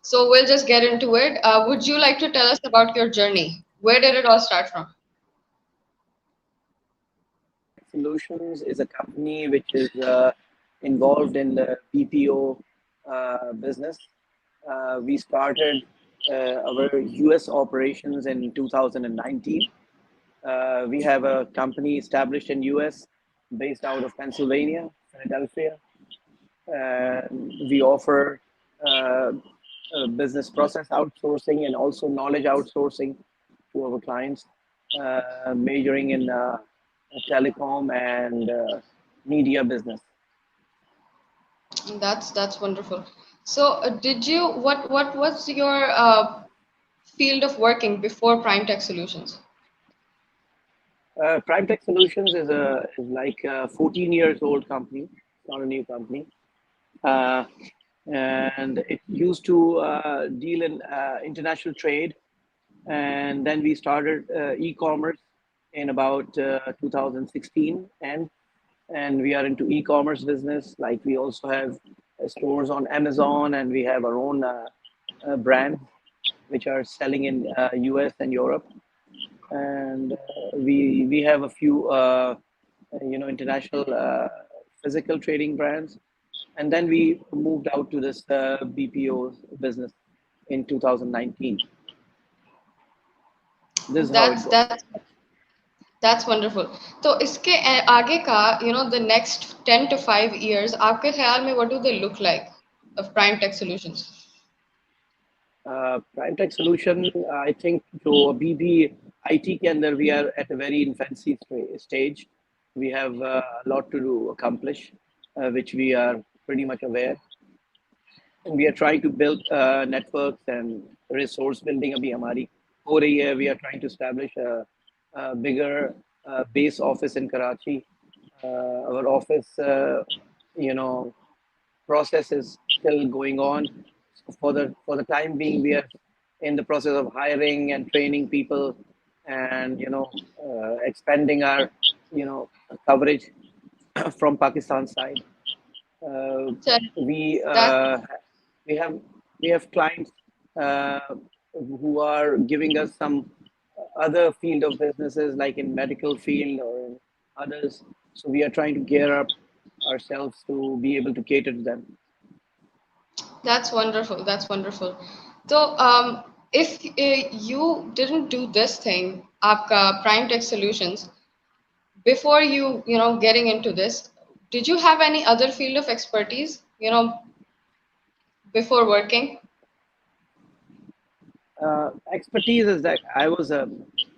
So we'll just get into it. Would you like to tell us about your journey? Where did it all start from? Solutions is a company which is involved in the BPO business. We started our US operations in 2019. We have a company established in US based out of Pennsylvania, Philadelphia. We offer uh, business process outsourcing and also knowledge outsourcing to our clients, majoring in telecom and media business. That's wonderful. So, did you what was your field of working before Prime Tech Solutions? Prime Tech Solutions is like a 14 years old company, not a new company. Uh, and it used to deal in international trade. And then we started e-commerce in about 2016, and we are into e-commerce business. Like we also have stores on Amazon, and we have our own brand which are selling in US and Europe. And we have a few international physical trading brands, and then we moved out to this BPO business in 2019. This is how it That's goes. that's that's wonderful. तो इसके आगे का the next 10 to 5 years आपके ख्याल में what do they look like of Prime Tech Solutions? Prime tech solution I think जो अभी भी आईटी के अंदर we are at a very infancy stage we have lot to do accomplish which we are pretty much aware, and we are trying to build networks and resource building abhi hamari ho rahi hai. We are trying to establish a bigger base office in Karachi. Our office you know process is still going on. So for the time being, we are in the process of hiring and training people, and expanding our coverage from Pakistan side. Uh, So we that we have we have clients uh, who are giving us some other field of businesses like in medical field or in others. So we are trying to gear up ourselves to be able to cater to them. that's wonderful. That's wonderful. So if you didn't do this thing, आपका Prime Tech Solutions, before getting into this, did you have any other field of expertise, before working? Expertise is that I was a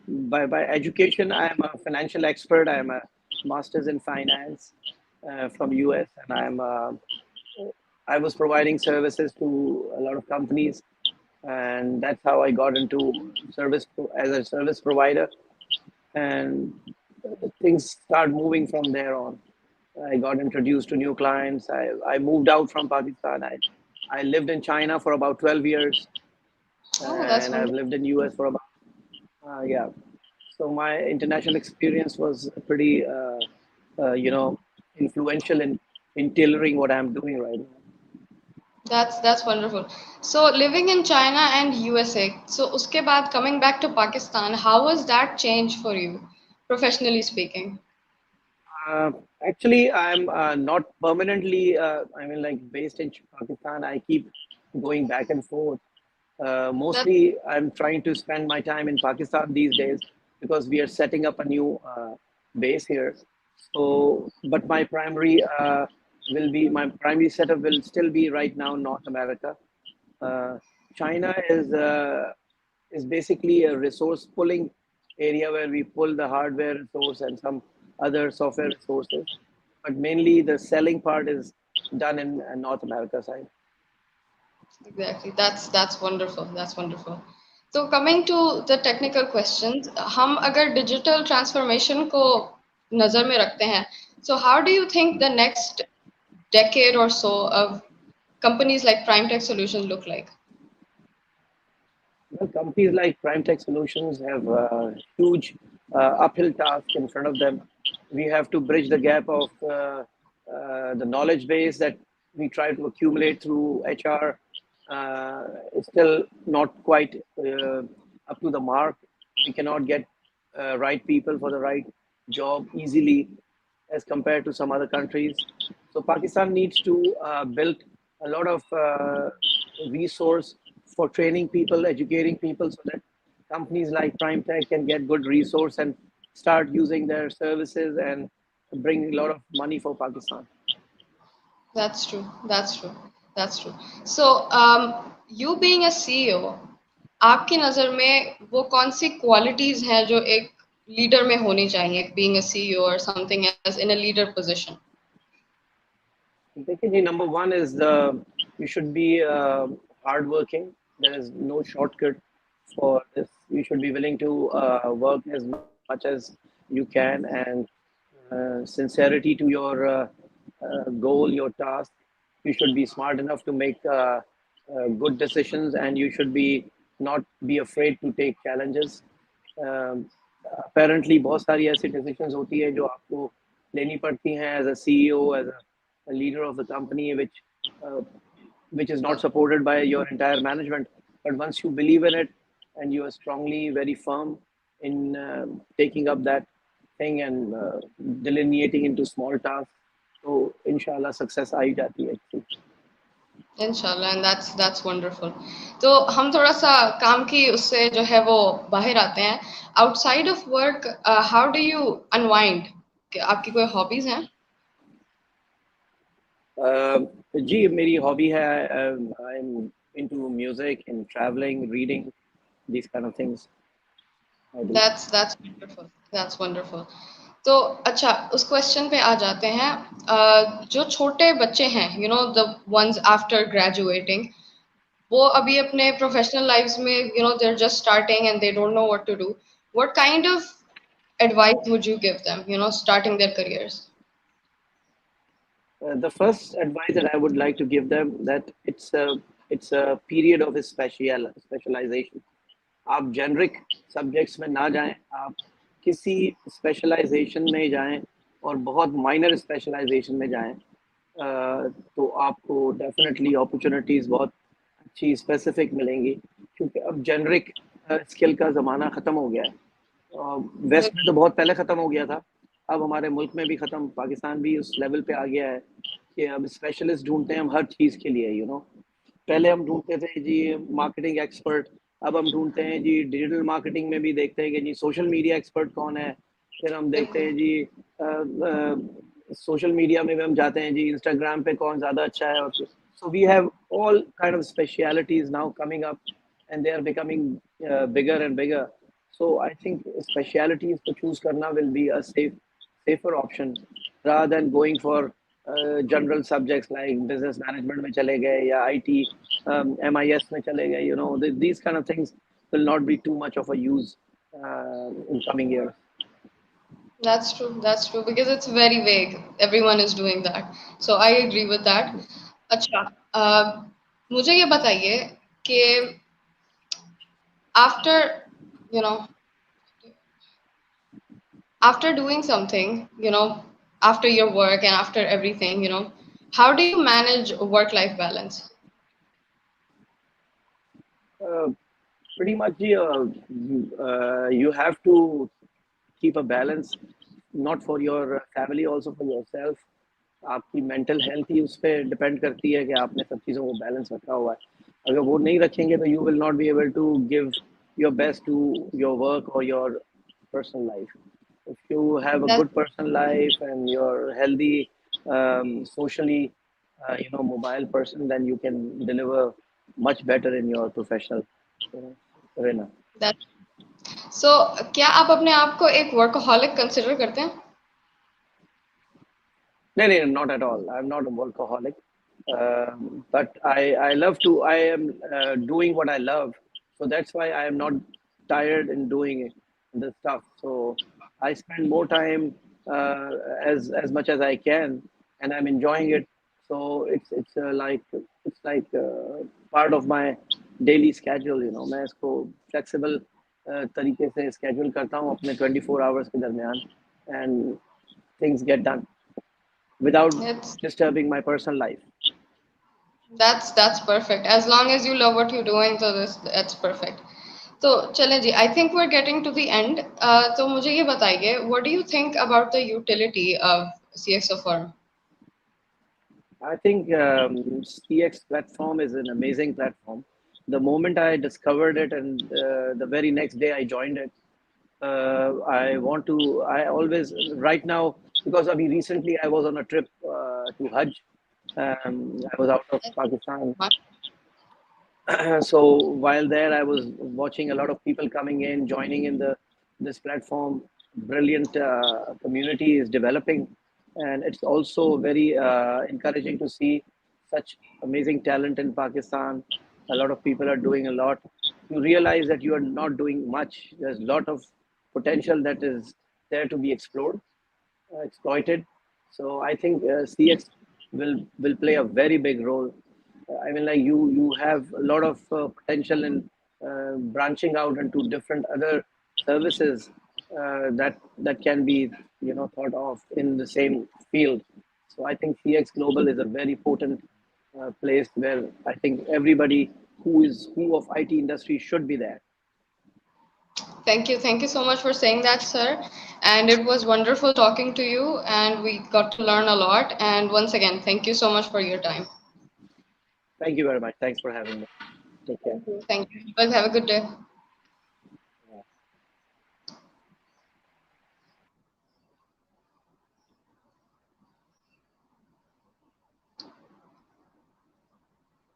by education I am a financial expert. I am a master's in finance from US, and I was providing services to a lot of companies, and that's how I got into service as a service provider, and things start moving from there on. I got introduced to new clients. I moved out from Pakistan. I lived in China for about 12 years, Oh, that's and I've wonderful. lived in US for about yeah. So my international experience was pretty influential in tailoring what I'm doing right now. That's wonderful. So living in China and USA, so uske baad coming back to Pakistan, how was that change for you, professionally speaking? Uh, Actually, I'm not permanently. I mean, like based in Pakistan. I keep going back and forth. That Mostly, I'm trying to spend my time in Pakistan these days because we are setting up a new base here. So, but my primary setup will still be right now North America. Uh, China is basically a resource pulling area where we pull the hardware resource and some other software resources, but mainly the selling part is done in North America side. exactly. That's wonderful. That's wonderful. So coming to the technical questions, हम अगर digital transformation को नजर में रखते हैं, so how do you think the next decade or so of companies like Prime Tech Solutions look like? Well, companies like Prime Tech Solutions have a huge uphill task in front of them. We have to bridge the gap of the knowledge base that we try to accumulate through HR, is still not quite up to the mark. We cannot get right people for the right job easily as compared to some other countries. So Pakistan needs to build a lot of resource for training people, educating people, so that companies like Prime Tech can get good resource and start using their services and bring a lot of money for Pakistan. That's true. That's true. That's true. So, you being a CEO, आपकी नज़र में वो कौन सी qualities हैं जो एक leader में होनी चाहिए, being a CEO or something else in a leader position? Basically, number one is you should be hardworking. There is no shortcut for this. You should be willing to work as much as you can, and sincerity to your goal, your task. You should be smart enough to make good decisions, and you should be not be afraid to take challenges. Apparently बहुत सारी ऐसी decisions होती है जो आपको लेनी पड़ती हैं as a CEO, as a leader of the company, uh, which is not supported by your entire management. But once you believe in it and you are strongly very firm in taking up that thing and delineating into small tasks, so inshallah success आ ही जाती है actually. इंशाल्लाह, and that's wonderful. तो हम थोड़ा सा काम की उससे जो है वो बाहर आते हैं. Outside of work, how do you unwind? आपकी कोई hobbies हैं? जी मेरी हॉबी है. I am into music and traveling, reading, these kind of things I do. That's wonderful. That's wonderful. तो अच्छा, उस क्वेश्चन पे आ जाते हैं. जो छोटे बच्चे हैं, the ones after graduating, वो अभी अपने प्रोफेशनल लाइफ्स में, they're just starting and they don't know what to do. What kind of advice would you give them, starting their careers? The first advice that I would like to give them that it's a period of specialization. आप generic subjects में ना जाएं, आप किसी specialization में जाएं और बहुत minor specialization में जाएं, तो आपको definitely opportunities बहुत अच्छी specific मिलेंगी, क्योंकि अब generic skill का ज़माना ख़त्म हो गया है. वेस्ट में तो बहुत पहले ख़त्म हो गया था. अब हमारे मुल्क में भी ख़त्म, पाकिस्तान भी उस लेवल पे आ गया है कि अब स्पेशलिस्ट ढूंढते हैं हम हर चीज़ के लिए. पहले हम ढूंढते थे जी मार्केटिंग एक्सपर्ट, अब हम ढूंढते हैं जी डिजिटल मार्केटिंग में भी देखते हैं कि जी सोशल मीडिया एक्सपर्ट कौन है. फिर हम देखते हैं जी सोशल मीडिया में भी हम जाते हैं जी इंस्टाग्राम पे कौन ज़्यादा अच्छा है. और so we have all kind of specialities now coming up and they are becoming bigger and bigger. So I think specialities to choose karna will be a safer option rather than going for general subjects like business management में चले गए या IT MIS में चले गए. These kind of things will not be too much of a use in coming years. That's true. That's true because it's very vague. Everyone is doing that. So I agree with that. अच्छा, मुझे ये बताइए कि after, you know, after doing something, after your work and after everything, how do you manage work-life balance? Uh, Pretty much you have to keep a balance, not for your family, also for yourself. आपकी mental health ही उस पर depend करती है कि आपने सब चीज़ों को बैलेंस रखा हुआ है. अगर वो नहीं रखेंगे तो you will not be able to give your best to your work और your personal life. If you have a That's good personal life and you're healthy, socially, mobile person, then you can deliver much better in your professional arena. that. So, क्या आप अपने आप को एक workaholic consider करते हैं? No, no, not at all. I'm not a workaholic, but I love to. I am doing what I love, so that's why I am not tired in doing the stuff. So I spend more time as much as I can, and I'm enjoying it. So it's like part of my daily schedule. मैं इसको flexible तरीके से schedule करता हूँ अपने 24 hours के दरमियान, and things get done without It's disturbing my personal life. That's perfect. As long as you love what you're doing, so that's perfect. तो चलें जी, I think we're getting to the end. तो मुझे ये बताइए, what do you think about the utility of CxO firm? I think CX platform is an amazing platform. The moment I discovered it, and the very next day I joined it, I want to. I always right now because I mean recently I was on a trip to Hajj. I was out of Pakistan. So while there, I was watching a lot of people coming in, joining in the this platform. Brilliant community is developing, and it's also very encouraging to see such amazing talent in Pakistan. A lot of people are doing a lot. You realize that you are not doing much. There's a lot of potential that is there to be explored, exploited. So I think CX will play a very big role. I mean, like you have a lot of potential in branching out into different other services that can be thought of in the same field. So I think CX Global is a very potent place where I think everybody who of IT industry should be there. Thank you so much for saying that, sir. And it was wonderful talking to you, and we got to learn a lot. And once again, thank you so much for your time. Thank you very much. Thanks for having me. Take care. Thank you. You guys have a good day.